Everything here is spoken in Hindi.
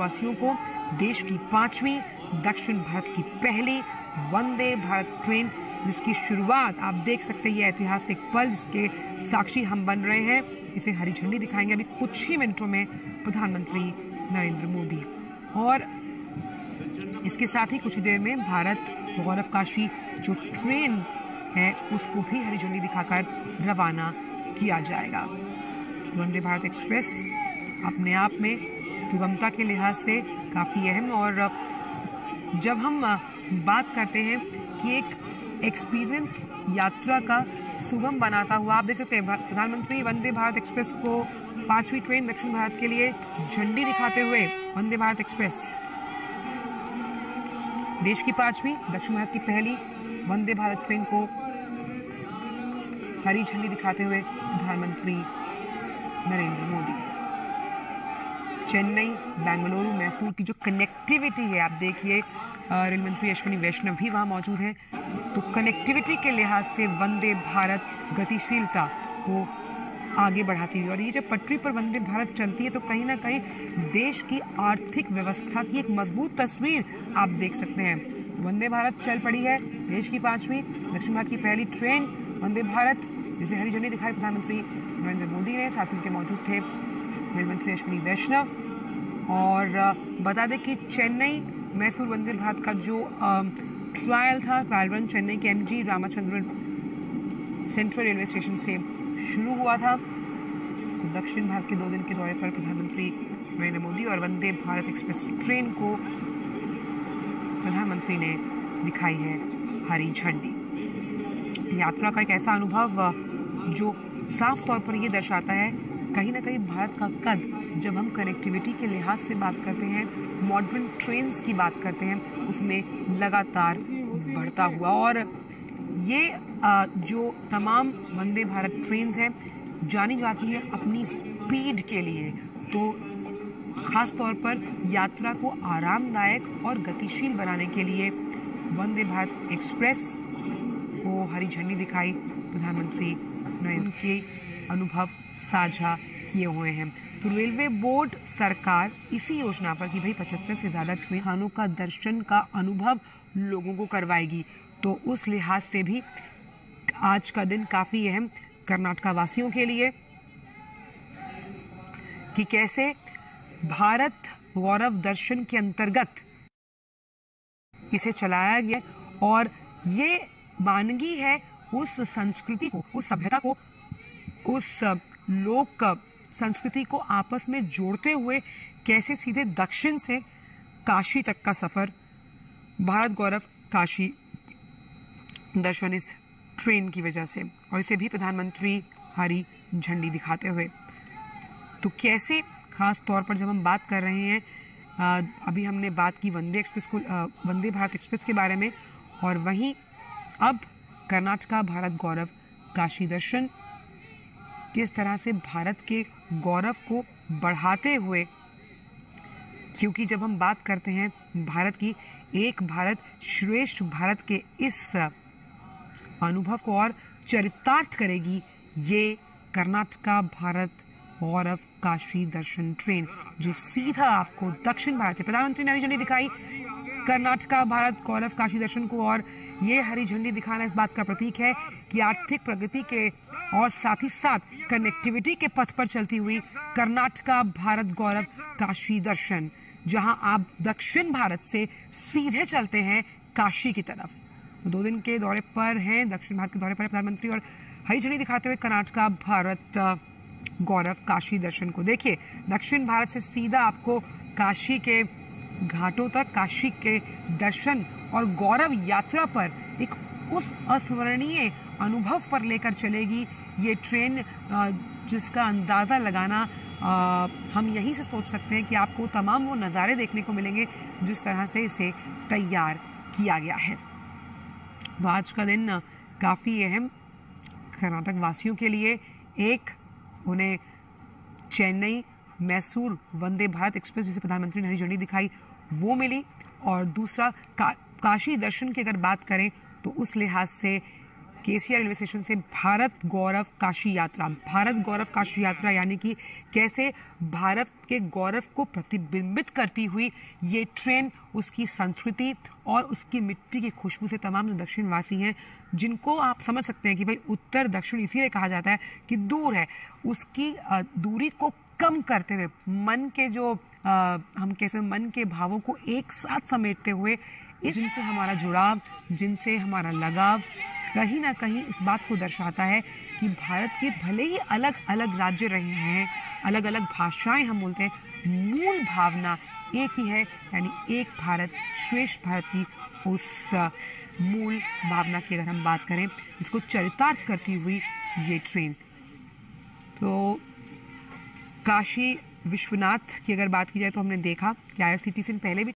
वासियों को देश की 5वीं, दक्षिण भारत की पहली वंदे भारत ट्रेन, जिसकी शुरुआत आप देख सकते हैं, ये ऐतिहासिक पल जिसके साक्षी हम बन रहे हैं, इसे हरी झंडी दिखाएंगे अभी कुछ ही मिनटों में प्रधानमंत्री नरेंद्र मोदी। और इसके साथ ही कुछ देर में भारत गौरव काशी जो ट्रेन है उसको भी हरी झंडी दिखाकर रवाना किया जाएगा। वंदे भारत एक्सप्रेस अपने आप में सुगमता के लिहाज से काफ़ी अहम, और जब हम बात करते हैं कि एक एक्सपीरियंस यात्रा का सुगम बनाता हुआ, आप देख सकते हैं प्रधानमंत्री वंदे भारत एक्सप्रेस को 5वीं ट्रेन दक्षिण भारत के लिए झंडी दिखाते हुए वंदे भारत एक्सप्रेस देश की 5वीं, दक्षिण भारत की पहली वंदे भारत ट्रेन को हरी झंडी दिखाते हुए प्रधानमंत्री नरेंद्र मोदी। चेन्नई, बेंगलुरु, मैसूर की जो कनेक्टिविटी है, आप देखिए रेल मंत्री अश्विनी वैष्णव भी वहां मौजूद हैं, तो कनेक्टिविटी के लिहाज से वंदे भारत गतिशीलता को आगे बढ़ाती हुई, और ये जब पटरी पर वंदे भारत चलती है तो कहीं ना कहीं देश की आर्थिक व्यवस्था की एक मजबूत तस्वीर आप देख सकते हैं। तो वंदे भारत चल पड़ी है, देश की 5वीं, दक्षिण भारत की पहली ट्रेन वंदे भारत, जिसे हरी झंडी दिखाई प्रधानमंत्री नरेंद्र मोदी ने, साथ उनके मौजूद थे रेल मंत्री अश्विनी वैष्णव। और बता दें कि चेन्नई मैसूर वंदे भारत का जो ट्रायल रन चेन्नई के MG Ramachandran central railway station से शुरू हुआ था। तो दक्षिण भारत के 2 दिन के दौरे पर प्रधानमंत्री नरेंद्र मोदी और वंदे भारत एक्सप्रेस ट्रेन को प्रधानमंत्री ने दिखाई है हरी झंडी। यात्रा का एक ऐसा अनुभव जो साफ तौर पर यह दर्शाता है कहीं ना कहीं भारत का कद, जब हम कनेक्टिविटी के लिहाज से बात करते हैं, मॉडर्न ट्रेन्स की बात करते हैं, उसमें लगातार बढ़ता हुआ। और ये जो तमाम वंदे भारत ट्रेन्स हैं जानी जाती हैं अपनी स्पीड के लिए, तो ख़ास तौर पर यात्रा को आरामदायक और गतिशील बनाने के लिए वंदे भारत एक्सप्रेस को हरी झंडी दिखाई प्रधानमंत्री नरेंद्र के अनुभव साझा किए हुए हैं। तो रेलवे बोर्ड सरकार इसी योजना पर कि भाई 75 से ज़्यादा ट्रेन स्थानों का दर्शन का अनुभव लोगों को करवाएगी, तो उस लिहाज से भी आज का दिन काफ़ी अहम कर्नाटक वासियों के लिए कि कैसे भारत गौरव दर्शन के अंतर्गत इसे चलाया गया, और ये वानगी है उस संस्कृति को, उस सभ्यता को, उस लोक संस्कृति को आपस में जोड़ते हुए कैसे सीधे दक्षिण से काशी तक का सफर, भारत गौरव काशी दर्शन इस ट्रेन की वजह से, और इसे भी प्रधानमंत्री हरी झंडी दिखाते हुए। तो कैसे खास तौर पर जब हम बात कर रहे हैं, अभी हमने बात की वंदे भारत एक्सप्रेस के बारे में, और वहीं अब कर्नाटक भारत गौरव काशी दर्शन किस तरह से भारत के गौरव को बढ़ाते हुए, क्योंकि जब हम बात करते हैं भारत की, एक भारत श्रेष्ठ भारत के इस अनुभव को और चरितार्थ करेगी ये कर्नाटक भारत गौरव काशी दर्शन ट्रेन, जो सीधा आपको दक्षिण भारत से, प्रधानमंत्री ने हरी झंडी दिखाई कर्नाटक भारत गौरव काशी दर्शन को, और ये हरी झंडी दिखाना इस बात का प्रतीक है कि आर्थिक प्रगति के और साथ ही साथ कनेक्टिविटी के पथ पर चलती हुई कर्नाटक भारत गौरव काशी दर्शन, जहां आप दक्षिण भारत से सीधे चलते हैं काशी की तरफ। तो 2 दिन के दौरे पर हैं, दक्षिण भारत के दौरे पर प्रधानमंत्री, और हरी झंडी दिखाते हुए कर्नाटक भारत गौरव काशी दर्शन को। देखिए, दक्षिण भारत से सीधा आपको काशी के घाटों तक, काशी के दर्शन और गौरव यात्रा पर एक उस अस्मरणीय अनुभव पर लेकर चलेगी ये ट्रेन, जिसका अंदाज़ा लगाना हम यहीं से सोच सकते हैं कि आपको तमाम वो नज़ारे देखने को मिलेंगे जिस तरह से इसे तैयार किया गया है। तो आज का दिन काफ़ी अहम कर्नाटक वासियों के लिए, एक उन्हें चेन्नई मैसूर वंदे भारत एक्सप्रेस जिसे प्रधानमंत्री ने हरी झंडी दिखाई वो मिली, और दूसरा काशी दर्शन की अगर बात करें तो उस लिहाज से केसिया रेलवे स्टेशन से भारत गौरव काशी यात्रा। भारत गौरव काशी यात्रा यानी कि कैसे भारत के गौरव को प्रतिबिंबित करती हुई ये ट्रेन उसकी संस्कृति और उसकी मिट्टी की खुशबू से तमाम जो दक्षिणवासी हैं, जिनको आप समझ सकते हैं कि भाई उत्तर दक्षिण इसीलिए कहा जाता है कि दूर है, उसकी दूरी को कम करते हुए मन के जो हम कैसे मन के भावों को एक साथ समेटते हुए, जिनसे हमारा जुड़ाव, जिनसे हमारा लगाव कहीं ना कहीं इस बात को दर्शाता है कि भारत के भले ही अलग अलग राज्य रहे हैं, अलग अलग भाषाएं हम बोलते हैं, मूल भावना एक ही है, यानी एक भारत श्रेष्ठ भारत की उस मूल भावना की अगर हम बात करें, इसको चरितार्थ करती हुई ये ट्रेन। तो काशी विश्वनाथ की अगर बात की जाए तो हमने देखा कि IRCTC ने पहले भी